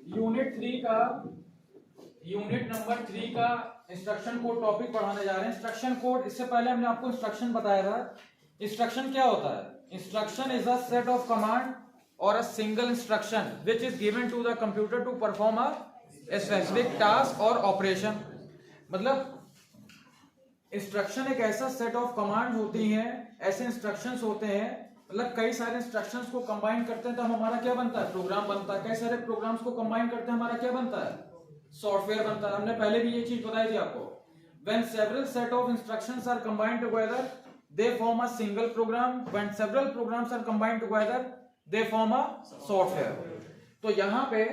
Unit number 3 का instruction code topic पढ़ाने जा रहे हैं। इंस्ट्रक्शन कोड, इससे पहले हमने आपको इंस्ट्रक्शन बताया था। इंस्ट्रक्शन क्या होता है? Instruction is a set of command और a single instruction which is given to the computer to perform a specific task और ऑपरेशन। मतलब इंस्ट्रक्शन एक ऐसा सेट ऑफ कमांड होती हैं, ऐसे इंस्ट्रक्शंस होते हैं, मतलब कई सारे इंस्ट्रक्शंस को कंबाइन करते हैं तो हमारा क्या बनता है? प्रोग्राम बनता है। कई सारे प्रोग्राम्स को कंबाइन करते हैं हमारा क्या बनता है? सॉफ्टवेयर बनता है। हमने पहले भी ये चीज बताई थी आपको। When several set of instructions are combined together, they form a single program. When several programs are combined together, they form a software. तो यहाँ पे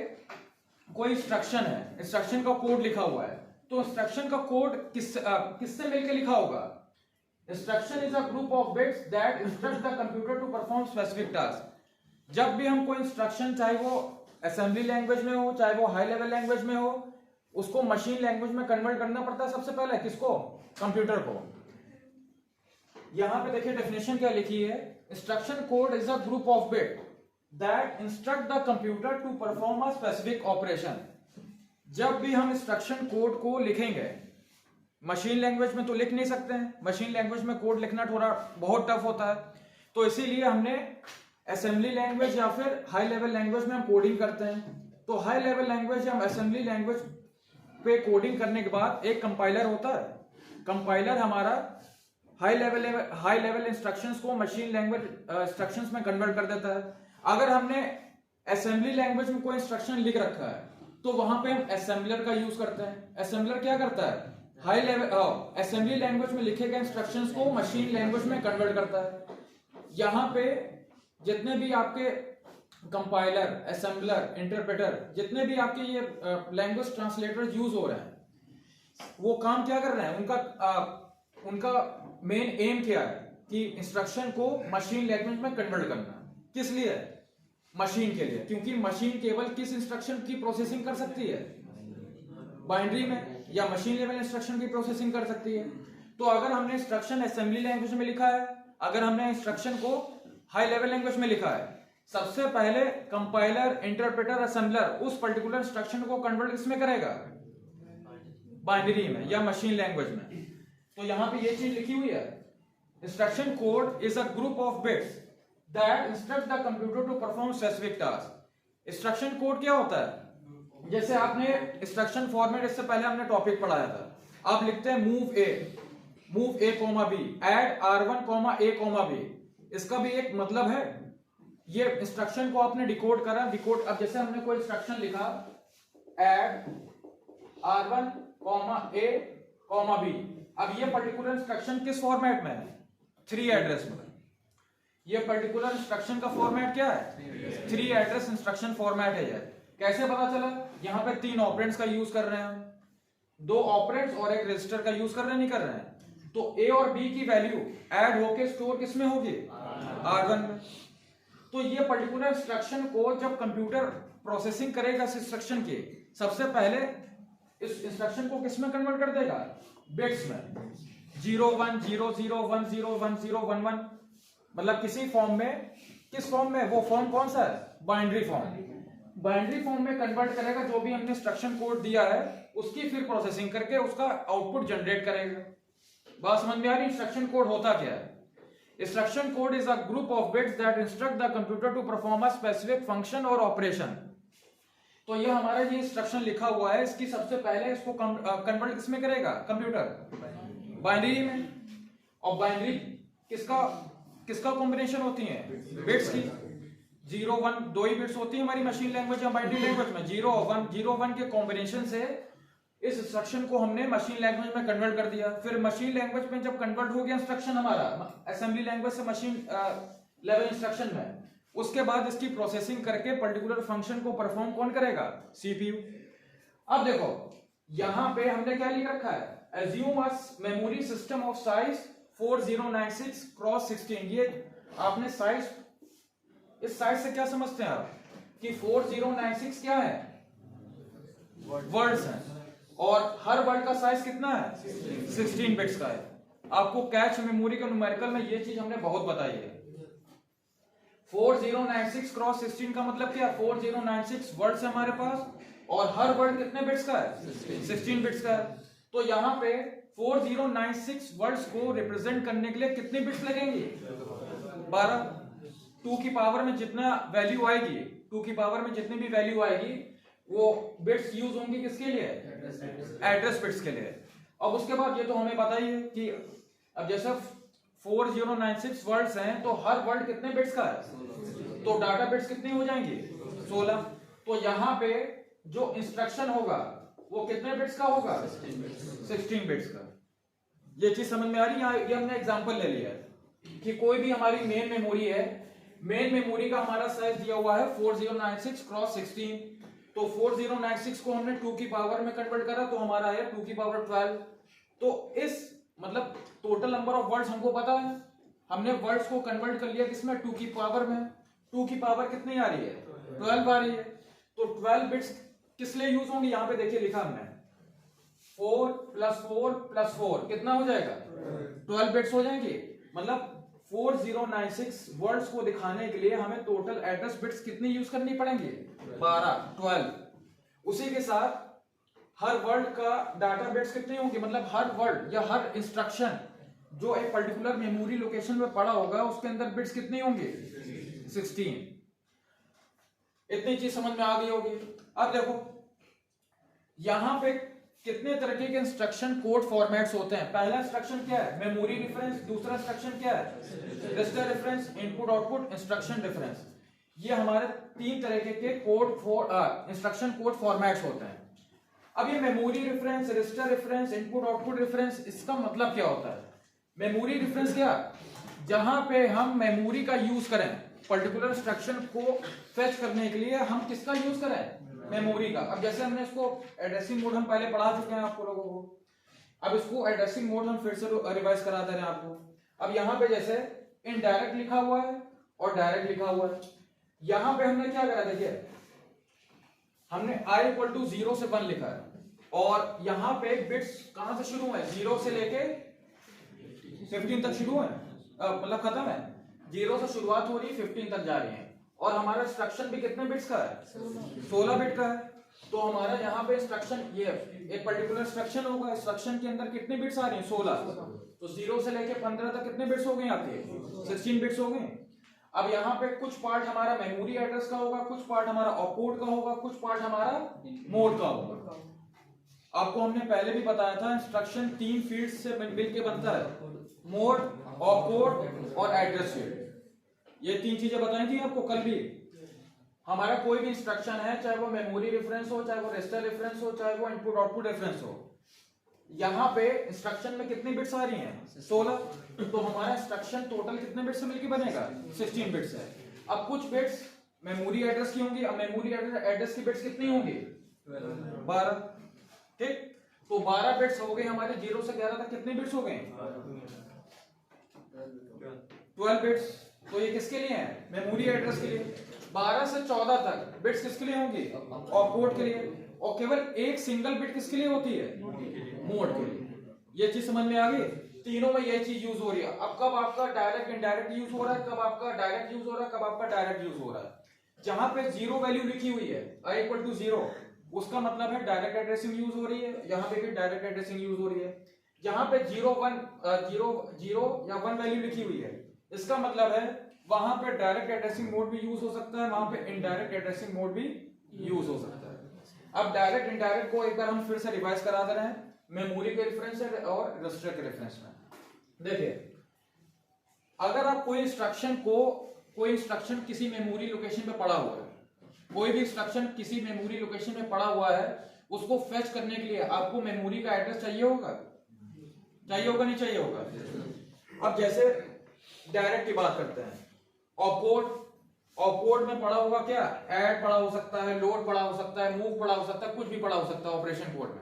कोई इंस्ट्रक्शन है, इंस्ट्रक्शन का कोड लिखा हुआ है, तो इंस्ट्रक्शन का कोड किससे मिलकर लिखा होगा? Instruction is a group of bits that instruct the computer to perform specific task. जब भी हम कोई इंस्ट्रक्शन, चाहे वो असेंबली लैंग्वेज में हो, चाहे वो हाई लेवल लैंग्वेज में हो, उसको मशीन लैंग्वेज में कन्वर्ट करना पड़ता है सबसे पहले। किसको? कंप्यूटर को। यहां पे देखिए डेफिनेशन क्या लिखी है। Instruction code is a group of bit that instruct the computer to perform a specific operation. जब भी हम इंस्ट्रक्शन कोड को लिखेंगे, मशीन लैंग्वेज में तो लिख नहीं सकते हैं, मशीन लैंग्वेज में कोड लिखना थोड़ा बहुत टफ होता है, तो इसीलिए हमने असेंबली लैंग्वेज या फिर हाई लेवल लैंग्वेज में हम कोडिंग करते हैं। तो हाई लेवल लैंग्वेज या असेंबली लैंग्वेज पे कोडिंग करने के बाद एक कंपाइलर होता है। कंपाइलर हमारा हाई लेवल इंस्ट्रक्शंस को मशीन लैंग्वेज इंस्ट्रक्शंस में कन्वर्ट कर देता है। अगर हमने असेंबली लैंग्वेज में कोई इंस्ट्रक्शन लिख रखा है तो वहां पे हम असेंबलर का यूज करते हैं। असेंबलर क्या करता है? हाई लेवल असेंबली लैंग्वेज में लिखे गए इंस्ट्रक्शंस को मशीन लैंग्वेज में कन्वर्ट करता है। यहाँ पे जितने भी आपके कंपाइलर, असेंबलर, इंटरप्रेटर, जितने भी आपके ये लैंग्वेज ट्रांसलेटर यूज हो रहे हैं, वो काम क्या कर रहे हैं? उनका मेन एम क्या है कि इंस्ट्रक्शन को मशीन लैंग्वेज में कन्वर्ट करना। किस लिए? मशीन के लिए। क्योंकि मशीन केवल किस इंस्ट्रक्शन की प्रोसेसिंग कर सकती है? बाइनरी में या मशीन लेवल इंस्ट्रक्शन की प्रोसेसिंग कर सकती है। तो अगर हमने इंस्ट्रक्शन असेंबली लैंग्वेज में लिखा है, अगर हमने इंस्ट्रक्शन को हाई लेवल लैंग्वेज में लिखा है, सबसे पहले कंपाइलर, इंटरप्रेटर, असेंबलर उस पर्टिकुलर इंस्ट्रक्शन को कन्वर्ट किसमें करेगा? बाइनरी में या मशीन लैंग्वेज में। तो यहां पे ये चीज लिखी हुई है, instruction code is a group of bits that instruct the computer to perform specific task. Instruction code क्या होता है? जैसे आपने इंस्ट्रक्शन फॉर्मेट, इससे पहले हमने टॉपिक पढ़ाया था। आप लिखते हैं move A comma B, add R1 A B। इसका भी एक मतलब है। ये इंस्ट्रक्शन को आपने डिकोड करा, अब जैसे हमने कोई इंस्ट्रक्शन लिखा एड R1 A B। अब ये पर्टिकुलर इंस्ट्रक्शन किस फॉर्मेट में है? 3 एड्रेस में। ये पर्टिकुलर इंस्ट्रक्शन का फॉर्मेट क्या है? 3 एड्रेस इंस्ट्रक्शन फॉर्मेट है। ये कैसे पता चला? यहाँ पे 3 ऑपरेंड्स का यूज कर रहे हैं, 2 ऑपरेंड्स और एक रजिस्टर का यूज कर रहे हैं, नहीं कर रहे हैं। तो ए और बी की वैल्यू ऐड होके स्टोर किसमें होगी? R1 में। तो ये पर्टिकुलर इंस्ट्रक्शन को जब कंप्यूटर प्रोसेसिंग करेगा इस इंस्ट्रक्शन की, सबसे पहले इस इंस्ट्रक्शन को किसमें कन्वर्ट कर देगा? बिट्स में। 0 1 0 0 1 0 1 0 1 1, मतलब किसी फॉर्म में। किस फॉर्म में? वो फॉर्म कौन सा है? Binary form. बाइनरी फॉर्म में कन्वर्ट करेगा। जो भी हमने इंस्ट्रक्शन कोड दिया है उसकी फिर प्रोसेसिंग करके उसका आउटपुट जनरेट करेगा। बात समझ में आ रही? इंस्ट्रक्शन कोड होता क्या है? Instruction code is a group of bits that instruct the computer to perform a specific function और ऑपरेशन। तो ये हमारा ये इंस्ट्रक्शन लिखा हुआ है, इसकी सबसे पहले इसको कन्वर्ट किसमें करेगा? कंप्यूटर बाइनरी में। और बाइनरी किसका कॉम्बिनेशन होती है? बिट्स की। 0 1 2 ही बिट्स होती है हमारी मशीन लैंग्वेज या बाइनरी लैंग्वेज में। 0 1 के कॉम्बिनेशन से इस इंस्ट्रक्शन को हमने मशीन लैंग्वेज में कन्वर्ट कर दिया। फिर मशीन लैंग्वेज में जब कन्वर्ट हो गया इंस्ट्रक्शन हमारा असेंबली लैंग्वेज से मशीन लेवल इंस्ट्रक्शन में, उसके बाद इसकी प्रोसेसिंग करके पर्टिकुलर फंक्शन को परफॉर्म कौन करेगा? CPU। अब देखो यहां पे हमने क्या लिख रखा है? Assume a memory system of size 4096 cross 16। ये आपने साइज, इस साइज से क्या समझते हैं आप? कि 4096 क्या है? वर्ड्स हैं, और हर वर्ड का साइज कितना है? 16 बिट्स का है। आपको कैच मेमोरी के न्यूमेरिकल में ये चीज हमने बहुत बताई है। 4096 क्रॉस 16 का मतलब क्या, 4096 वर्ड्स है हमारे पास और हर वर्ड कितने बिट्स का है, 16 बिट्स का है। तो यहाँ पे 4096 वर्ड्स को रिप्रेजेंट करने के लिए कितने बिट्स लगेंगे, 12। 2 की पावर में जितना वैल्यू आएगी, 2 की पावर में जितनी भी वैल्यू आएगी वो बिट्स यूज होंगे किसके लिए, एड्रेस बिट्स के लिए। अब उसके बाद ये तो हमें पता ही है कि अब जैसे 4096 वर्ड्स हैं तो हर वर्ड कितने बिट्स का है, तो डाटा बिट्स कितने हो जाएंगे, 16। तो यहाँ पे जो इंस्ट्रक्शन होगा वो कितने बिट्स का होगा, 16 बिट्स का। ये चीज समझ में आ रही है। ये हमने एग्जांपल ले लिया है कि कोई भी हमारी मेन मेमोरी है, मेन मेमोरी का हमारा साइज दिया हुआ है 4096 क्रॉस 16। तो 4096 को हमने 2 की पावर में कन्वर्ट करा तो हमारा है 2 की पावर 12। तो इस मतलब टोटल नंबर ऑफ वर्ड्स हमको पता है, हमने वर्ड्स को कन्वर्ट कर लिया किसमें, 2 की पावर में। 2 की पावर कितनी आ रही है, 12 आ रही है। तो 12 बिट्स किस लिए यूज होंगे, यहाँ पे देखिए लिखा हमने 4 + 4 + 4 कितना हो जाएगा, 12 बिट्स हो जाएंगे। मतलब 4096 वर्ड्स को दिखाने के लिए हमें टोटल एड्रेस बिट्स कितनी यूज करनी पड़ेंगे, 12। उसी के साथ हर वर्ड का डाटा बिट्स कितने होंगे, मतलब हर वर्ड या हर इंस्ट्रक्शन जो एक पर्टिकुलर मेमोरी लोकेशन में पड़ा होगा उसके अंदर बिट्स कितने होंगे, 16। इतनी चीज समझ में आ गई होगी। अब देखो यहां पे कितने तरीके के इंस्ट्रक्शन कोड फॉर्मेट्स होते हैं। पहला इंस्ट्रक्शन क्या है, मेमोरी रेफरेंस। दूसरा इंस्ट्रक्शन क्या है, register reference, input output, instruction reference. ये हमारे 3 तरीके के इंस्ट्रक्शन कोड फॉर्मेट्स होते हैं। अब ये memory reference, register reference, input output reference, इसका मतलब क्या होता है। मेमोरी रेफरेंस क्या, जहां पे हम मेमोरी का यूज करें, पर्टिकुलर इंस्ट्रक्शन को फेच करने के लिए हम किसका यूज करें, मेमोरी का। अब जैसे हमने इसको एड्रेसिंग मोड हम पहले पढ़ा चुके हैं आपको लोगों को, अब इसको एड्रेसिंग मोड हम फिर से रिवाइज करा दे रहे हैं आपको। अब यहाँ पे जैसे इनडायरेक्ट लिखा हुआ है और डायरेक्ट लिखा हुआ है। यहाँ पे हमने क्या करा, देखिए हमने i = 0 से 1 लिखा है और यहाँ पे बिट्स कहां से शुरू है, 0 से लेके 15 तक शुरू है, मतलब खत्म है। 0 से शुरुआत हो रही है, 15 तक जा रही है। और हमारा इंस्ट्रक्शन भी कितने बिट्स का है, 16 बिट का है। तो हमारा यहाँ पे इंस्ट्रक्शन, ये एक पर्टिकुलर इंस्ट्रक्शन होगा, इंस्ट्रक्शन के अंदर कितने बिट्स आ रहे हैं, 16। तो 0 से लेके 15 तक कितने बिट्स हो गए आपके, 16 बिट्स हो गए। अब यहाँ पे कुछ पार्ट हमारा मेमोरी एड्रेस का होगा, कुछ पार्ट हमारा ऑपकोड का होगा, कुछ पार्ट हमारा मोड का होगा। आपको हमने पहले भी बताया था इंस्ट्रक्शन 3 फील्ड से मिलकर बनता है, मोड, ऑपकोड और एड्रेस फील्ड। ये 3 चीजें बताई थी आपको कल भी। हमारा कोई भी इंस्ट्रक्शन है, चाहे वो मेमोरी रेफरेंस हो, चाहे वो रजिस्टर रेफरेंस हो, चाहे वो इनपुट आउटपुट रेफरेंस हो, यहाँ पे इंस्ट्रक्शन में कितनी बिट्स आ रही हैं, 16। तो हमारा इंस्ट्रक्शन टोटल कितने बिट्स से मिलकर बनेगा, 16 बिट्स है। अब कुछ बिट्स मेमोरी एड्रेस की होंगी, अब मेमोरी एड्रेस की बिट्स कितनी होंगी, 12। ठीक, तो 12 बिट्स हो गए हमारे। 0 से 11 तक कितने बिट्स हो गए, 12 बिट्स। तो ये किसके लिए है, मेमोरी एड्रेस के लिए। 12 से 14 तक बिट्स किसके लिए होंगी, ऑपकोड के लिए। और केवल एक सिंगल बिट किसके लिए होती है, मोड के लिए। ये चीज समझ में आ गई। तीनों में ये चीज यूज हो रही है। अब कब आपका डायरेक्ट इंडायरेक्ट यूज हो रहा है, कब आपका डायरेक्ट यूज हो रहा है, कब आपका डायरेक्ट यूज हो रहा है। जहां पे 0 वैल्यू लिखी हुई है, i = 0, उसका मतलब है डायरेक्ट एड्रेसिंग यूज हो रही है। यहाँ पे भी डायरेक्ट एड्रेसिंग यूज हो रही है। जहां पे 0 या 1 वैल्यू लिखी हुई है, इसका मतलब है वहां पे डायरेक्ट एड्रेसिंग मोड भी यूज हो सकता है, वहां पे इनडायरेक्ट एड्रेसिंग मोड भी यूज हो सकता है। अब डायरेक्ट इंडायरेक्ट को एक बार हम फिर से रिवाइज करा दे रहे हैं, मेमोरी के रेफरेंस और रजिस्टर के रेफरेंस में। देखिए अगर आप कोई इंस्ट्रक्शन किसी मेमोरी लोकेशन पे पड़ा हुआ है, कोई भी इंस्ट्रक्शन किसी मेमोरी लोकेशन में पड़ा हुआ है, उसको फेच करने के लिए आपको मेमोरी का एड्रेस चाहिए होगा, नहीं चाहिए होगा। अब जैसे डायरेक्ट की बात करते हैं, ऑपकोड में पड़ा होगा क्या, ऐड पड़ा हो सकता है, लोड पड़ा हो सकता है, मूव पड़ा हो सकता है, कुछ भी पड़ा हो सकता है ऑपरेशन कोड में।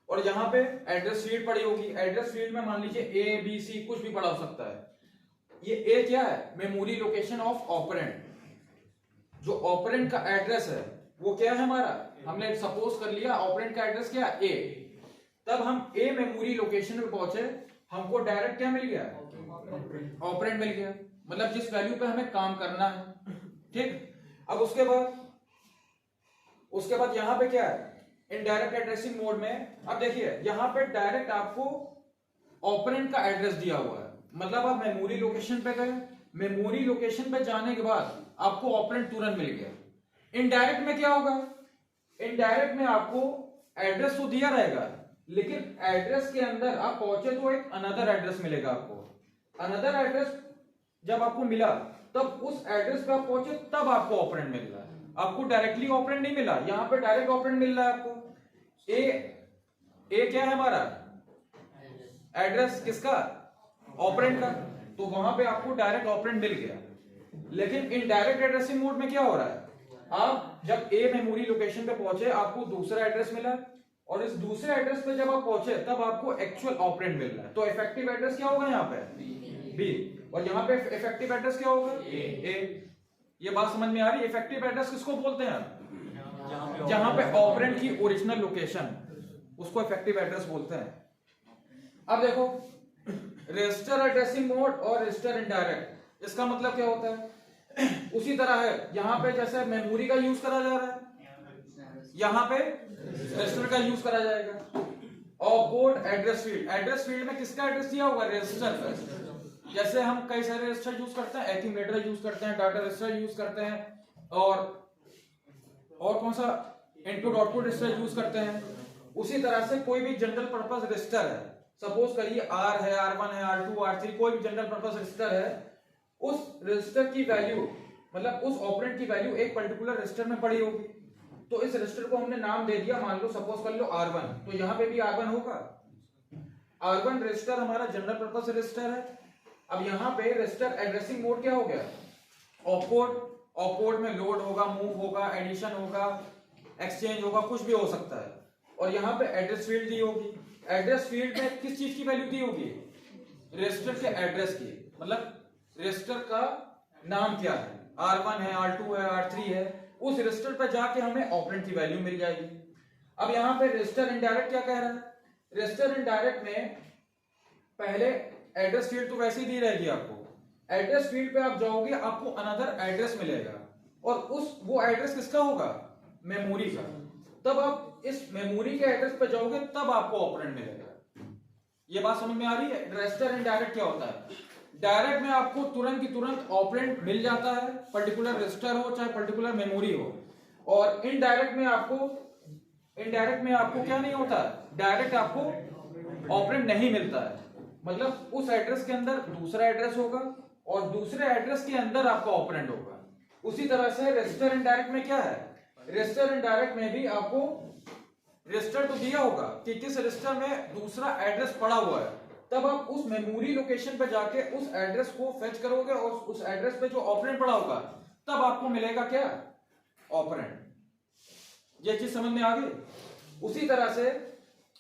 और यहाँ पे एड्रेस फील्ड पड़ी होगी, एड्रेस फील्ड में मान लीजिए A B C कुछ भी पड़ा हो सकता है। ये A क्या है, मेमोरी लोकेशन ऑफ ऑपरेंड। जो ऑपरेंड का एड्रेस है वो क्या है हमारा, हमने सपोज कर लिया ऑपरेंड का एड्रेस क्या है, A। तब हम A मेमोरी लोकेशन पे पहुंचे, हमको डायरेक्ट क्या मिल गया, ऑपरेंड मिल गया। मतलब जिस वैल्यू पे हमें काम करना है, ठीक। अब उसके बाद यहां पे क्या है, इनडायरेक्ट एड्रेसिंग मोड में अब देखिए यहां पे डायरेक्ट आपको ऑपरेंड का एड्रेस दिया हुआ है, मतलब आप मेमोरी लोकेशन पे गए, मेमोरी लोकेशन पे जाने के बाद आपको ऑपरेंड तुरंत मिल गया। इनडायरेक्ट में क्या होगा, इनडायरेक्ट में आपको एड्रेस तो दिया रहेगा, लेकिन एड्रेस के अंदर आप पहुंचे तो एक अनदर एड्रेस मिलेगा आपको। अनदर एड्रेस जब आपको मिला तब उस एड्रेस पे आप पहुंचे तब आपको ऑपरेंड मिल रहा है, आपको डायरेक्टली ऑपरेंड नहीं मिला, यहां पे डायरेक्ट ऑपरेंड मिल रहा है आपको। ए क्या है हमारा एड्रेस, किसका, ऑपरेंड का, तो वहां पे आपको डायरेक्ट ऑपरेंड मिल गया। लेकिन इनडायरेक्ट एड्रेसिंग मोड में क्या हो रहा है, आप जब ए मेमोरी लोकेशन पे पहुंचे आपको दूसरा एड्रेस मिला, और इस दूसरे एड्रेस पे जब आप पहुंचे तब आपको एक्चुअल ऑपरेंड मिल रहा है, तो इफेक्टिव एड्रेस क्या होगा यहाँ पे बी, और यहाँ पे इफेक्टिव एड्रेस क्या होगा ए। ये बात समझ में आ रही है, इफेक्टिव एड्रेस किसको बोलते हैं, जहां पे ऑपरेंड की ओरिजिनल लोकेशन, उसको इफेक्टिव एड्रेस बोलते हैं। अब देखो रजिस्टर एड्रेसिंग मोड और रजिस्टर इनडायरेक्ट, इसका मतलब क्या होता है, उसी तरह है, यहां पे जैसे मेमोरी का यूज करा जा रहा है, यहां पे रजिस्टर का यूज करा जाएगा। और बोर्ड एड्रेस फील्ड में किसका एड्रेस दिया होगा, रजिस्टर का। जैसे हम कई सारे रजिस्टर यूज करते हैं, एक्यूमुलेटर यूज करते हैं, डाटा रजिस्टर यूज करते हैं, और कौन सा इनपुट आउटपुट रजिस्टर यूज करते हैं। उसी तरह से कोई भी जनरल पर्पस रजिस्टर है, सपोज करिए R है, R1 है, R2, R3, कोई भी जनरल पर्पस रजिस्टर है, उस रजिस्टर की वैल्यू मतलब उस ऑपरेंड की वैल्यू एक पर्टिकुलर रजिस्टर में पड़ी होगी, तो इस रजिस्टर को हमने नाम दे दिया, मान लो सपोज कर लो R1, तो यहाँ पे भी R1 होगा। R1 रजिस्टर हमारा जनरल पर्पस रजिस्टर है। अब यहाँ पे रजिस्टर एड्रेसिंग मोड क्या हो गया, ऑपकोड में लोड होगा, मूव होगा, एडिशन होगा, एक्सचेंज होगा, कुछ भी हो सकता है। और यहाँ पे एड्रेस फील्ड दी होगी, एड्रेस फील्ड में किस चीज की वैल्यू दी होगी, रजिस्टर के एड्रेस की, मतलब रजिस्टर का नाम क्या है, R1 है, R2 है, R3 है, उस रजिस्टर पर जाके हमें ऑपरेंड की वैल्यू मिल जाएगी। अब यहाँ पे रजिस्टर इनडायरेक्ट क्या कह रहा है, रजिस्टर इनडायरेक्ट में पहले एड्रेस फील्ड तो वैसे ही दी रहेगी आपको, एड्रेस फील्ड पे आप जाओगे आपको अनदर एड्रेस मिलेगा, और वो एड्रेस किसका होगा, मेमोरी का। तब आप इस मेमोरी के एड्रेस पे जाओगे तब आपको ऑपरेंड मिलेगा। ये बात समझ में आ रही है। रजिस्टर इनडायरेक्ट क्या होता है, डायरेक्ट में आपको तुरंत की तुरंत ऑपरेंड मिल जाता है, पर्टिकुलर रजिस्टर हो चाहे पर्टिकुलर मेमोरी हो। और इनडायरेक्ट में आपको क्या नहीं होता, डायरेक्ट आपको ऑपरेंड नहीं मिलता है, मतलब उस एड्रेस के अंदर दूसरा एड्रेस होगा और दूसरे एड्रेस के अंदर आपका ऑपरेंड होगा। उसी तरह से रजिस्टर इनडायरेक्ट में क्या है, रजिस्टर इनडायरेक्ट में भी आपको रजिस्टर तो दिया होगा कि किस रजिस्टर में दूसरा एड्रेस पड़ा हुआ है, तब आप उस मेमोरी लोकेशन पे जाके उस एड्रेस को फेच करोगे और उस एड्रेस पे जो ऑपरेंड पड़ा होगा तब आपको मिलेगा क्या, ऑपरेंड। ये चीज समझ में आ गई। उसी तरह से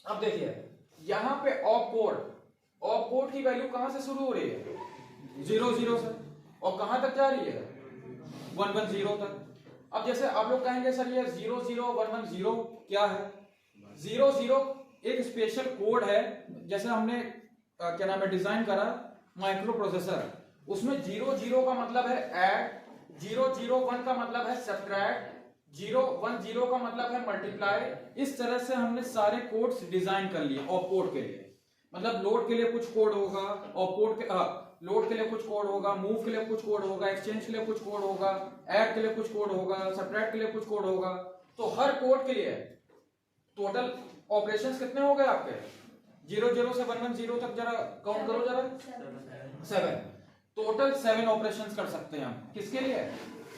अब देखिए यहां पे ऑप कोड की वैल्यू कहां से शुरू हो रही है, 00 से, और कहां तक जा रही है, 110 तक। अब जैसे आप लोग कहेंगे सर ये 00110 क्या है, 00 एक स्पेशल कोड है, जैसे हमने क्या नाम है डिजाइन करा माइक्रो प्रोसेसर, उसमें 00 का मतलब है ऐड, 001 का मतलब है सब्ट्रैक्ट, 010 का मतलब है मल्टीप्लाई। इस तरह से हमने सारे कोड्स डिजाइन कर लिए ऑप कोड के लिए, मतलब लोड के लिए कुछ कोड होगा, ऑप कोड के लोड के लिए कुछ कोड होगा, मूव के लिए कुछ कोड होगा, एक्सचेंज के लिए कुछ कोड होगा, ऐड के लिए कुछ कोड होगा, सब्ट्रैक्ट के लिए कुछ कोड होगा। तो हर कोड के लिए टोटल ऑपरेशंस कितने हो गए आपके, 00 से 110 तक, जरा काउंट करो जरा, 7, टोटल 7 ऑपरेशंस कर सकते हैं हम, किसके लिए,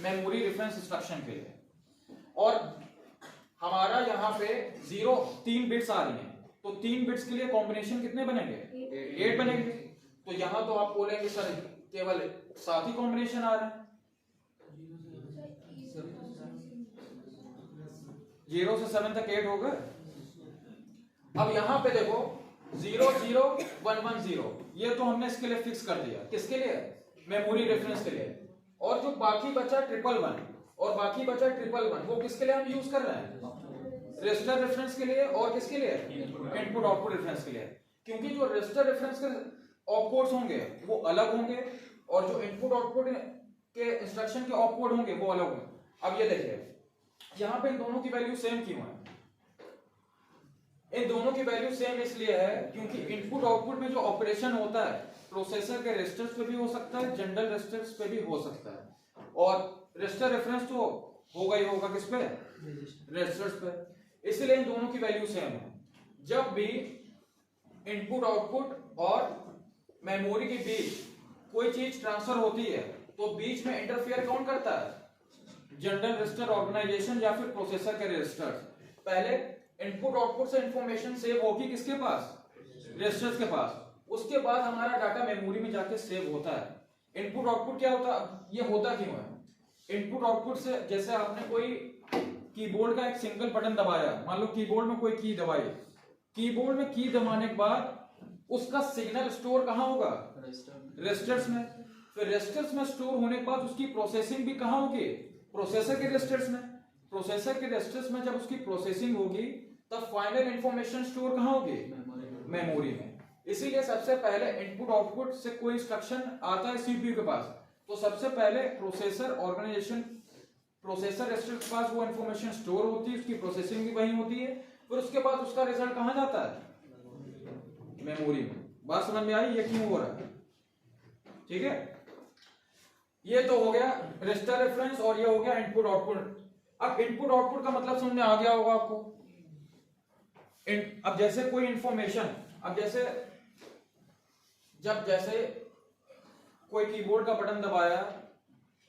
मेमोरी रेफरेंस इंस्ट्रक्शन के लिए। और हमारा यहाँ पे 3 बिट्स आ रही हैं, तो 3 बिट्स के लिए कॉम्बिनेशन कितने बनेंगे, 8 बनेंगे। तो यहाँ तो आप बोलेंगे सर केवल 7 ही कॉम्बिनेशन आ रहे हैं, 0 से 7 तक 8 हो गए। अब यहाँ पे देखो 00110 ये तो हमने इसके लिए फिक्स कर दिया, किसके लिए, मेमोरी रेफरेंस के लिए। और जो बाकी बचा 111 और बाकी बचा 111 वो किसके लिए हम यूज कर रहे हैं, रजिस्टर रेफरेंस के लिए, और किसके लिए, इनपुट आउटपुट रेफरेंस के लिए। क्योंकि जो रजिस्टर रेफरेंस के ऑप कोड्स होंगे वो अलग होंगे और जो इनपुट आउटपुट के इंस्ट्रक्शन के ऑपकोड होंगे वो अलग होंगे। अब ये देखिए यहाँ पे इन दोनों की वैल्यू सेम क्यों है? इन दोनों की वैल्यू सेम इसलिए है क्योंकि इनपुट आउटपुट में जो ऑपरेशन होता है प्रोसेसर के रजिस्टर्स पे भी हो सकता है, जनरल रजिस्टर्स पे भी हो सकता है, और रजिस्टर रेफरेंस तो होगा ही होगा किस पे? रजिस्टर्स पे। इसलिए इन दोनों की वैल्यू सेम है। जब भी इनपुट आउटपुट और मेमोरी के बीच कोई चीज ट्रांसफर होती है तो बीच में इंटरफेयर कौन करता है? जनरल रजिस्टर ऑर्गेनाइजेशन या फिर प्रोसेसर के रजिस्टर्स। पहले इनपुट आउटपुट से इंफॉर्मेशन सेव होगी किसके पास? रजिस्टर्स के पास। उसके बाद हमारा डाटा मेमोरी में जाके सेव होता है। इनपुट आउटपुट क्या होता है? ये होता क्यों है? इनपुट आउटपुट से जैसे आपने कोई कीबोर्ड का एक सिंगल बटन दबाया, मान लो कीबोर्ड में कोई की दबाई, कीबोर्ड में की दबाने के बाद उसका सिग्नल स्टोर कहाँ होगा? रजिस्टर्स में। फिर रजिस्टर्स में स्टोर होने के बाद उसकी प्रोसेसिंग भी कहाँ होगी? प्रोसेसर के रजिस्टर्स में। प्रोसेसर के रजिस्टर्स में जब उसकी प्रोसेसिंग होगी तब फाइनल इंफॉर्मेशन स्टोर कहाँ होगी? मेमोरी में। इसीलिए सबसे पहले इनपुट आउटपुट से कोई इंस्ट्रक्शन आता है सीपीयू के पास तो सबसे पहले प्रोसेसर ऑर्गेनाइजेशन, प्रोसेसर रजिस्टर के पास वो इंफॉर्मेशन स्टोर होती है, उसकी प्रोसेसिंग भी वहीं होती है, फिर उसके बाद उसका रिजल्ट कहाँ जाता है? मेमोरी में। बात समझ में आई ये क्यों हो रहा है? ठीक है, ये तो हो गया रजिस्टर रेफरेंस और ये हो गया इनपुट आउटपुट। अब इनपुट आउटपुट का मतलब समझ में आ गया होगा आपको। अब जैसे कोई इंफॉर्मेशन, अब जैसे कोई कीबोर्ड का बटन दबाया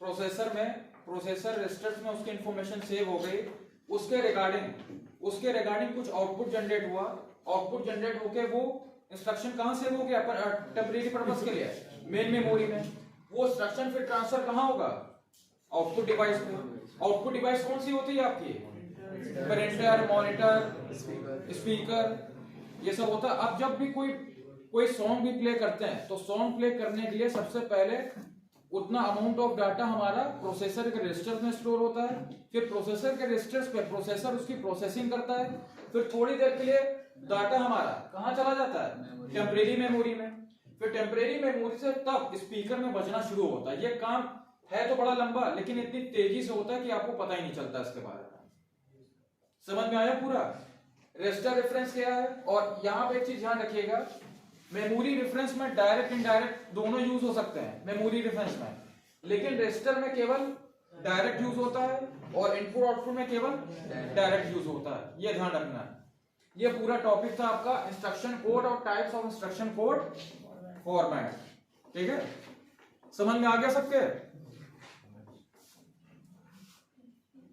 प्रोसेसर में, प्रोसेसर रजिस्टर्स में उसकी इंफॉर्मेशन सेव हो गई, उसके रिगार्डिंग कुछ आउटपुट जनरेट हुआ, आउटपुट जनरेट होके वो इंस्ट्रक्शन कहां सेव हो गया? टेम्परेरी पर्पस के लिए मेन मेमोरी में। वो इंस्ट्रक्शन फिर ट्रांसफर कहां होगा? आउटपुट डिवाइस पे। आउटपुट डिवाइस कौन सी होती है आपकी? प्रिंटर, मॉनिटर, स्पीकर, ये सब होता है। अब जब भी कोई सॉन्ग भी प्ले करते हैं तो सॉन्ग प्ले करने के लिए सबसे पहले उतना अमाउंट ऑफ डाटा हमारा प्रोसेसर के रजिस्टर्स में स्टोर होता है, फिर प्रोसेसर के रजिस्टर्स पे प्रोसेसर उसकी प्रोसेसिंग करता है, फिर थोड़ी देर के लिए डाटा हमारा कहाँ चला जाता है? टेम्परेरी मेमोरी में। फिर टेम्परेरी मेमोरी से तब स्पीकर में बजना शुरू होता है। ये काम है तो बड़ा लंबा लेकिन इतनी तेजी से होता है कि आपको पता ही नहीं चलता इसके बारे में। समझ में आया पूरा? रजिस्टर रेफरेंस क्या है? और यहाँ पे एक चीज ध्यान रखिएगा, मेमोरी रेफरेंस में डायरेक्ट इनडायरेक्ट दोनों यूज हो सकते हैं मेमोरी रेफरेंस में, लेकिन रजिस्टर में केवल डायरेक्ट यूज होता है और इनपुट आउटपुट में केवल डायरेक्ट यूज होता है। ये ध्यान रखना है। ये पूरा टॉपिक था आपका इंस्ट्रक्शन कोड और types of instruction code format. ठीक है, समझ में आ गया सबके?